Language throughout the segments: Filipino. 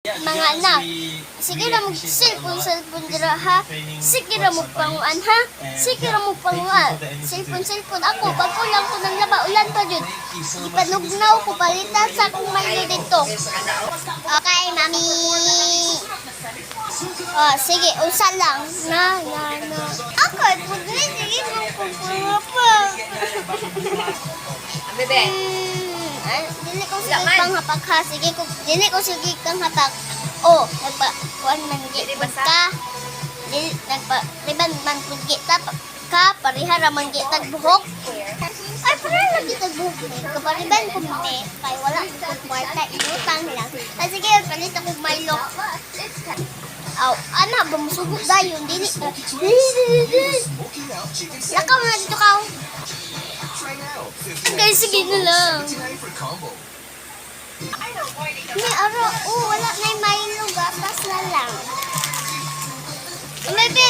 Mga anak, sige ra mo cellphone dira ha. Sige ra mo panguan ha. Sige ra mo panguan. Cellphone ako pag ulang ko nang laba ulan pa jud. Ipanugnaw ko palitan sa akong Milo dito. Okay, mami. Oh, sige, usa lang. Na. Ako, sige mo pa. Bebe. Dili ko sige kang hapak ha. Dili ko sige kang hapak. Oh, kuan man gi ka. Dili riban man pud gi ka parihara man gi tagbuhok. Ay, parang lagi tagbuhok. Kapariban ko me kay wala ko kwarta inutang lang. Ay sige, palit ako Milo. Aw, ana ba musugod dayon dili ko. Lakaw na dito ka. Guys, sige na lang. May aro, wala na yung Milo, gatas na lang. Maybe,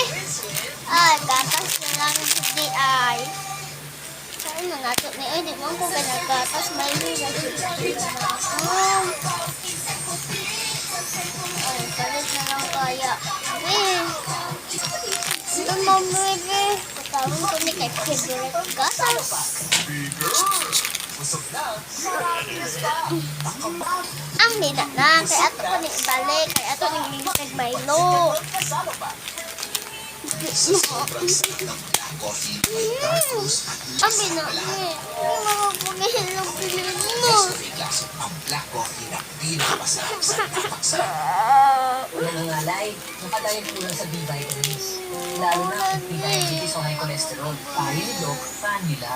gatas na lang, hindi ay. Saan mo nato na yun, di mo ko gatas, Milo, palit na lang kaya. Ito mo, baby. Patawin ko ni kay favorite gatas. Ang nina na, kaya ato ko ni ibalik, kaya ato ni limited Milo. Ang nina ni, hindi makapulihin ng piliin mo. Nangangalay, nakadayan po lang sa B-vitamins. Lalo na ang B-vitamins o high cholesterol. Payo ni Doc, fan nila.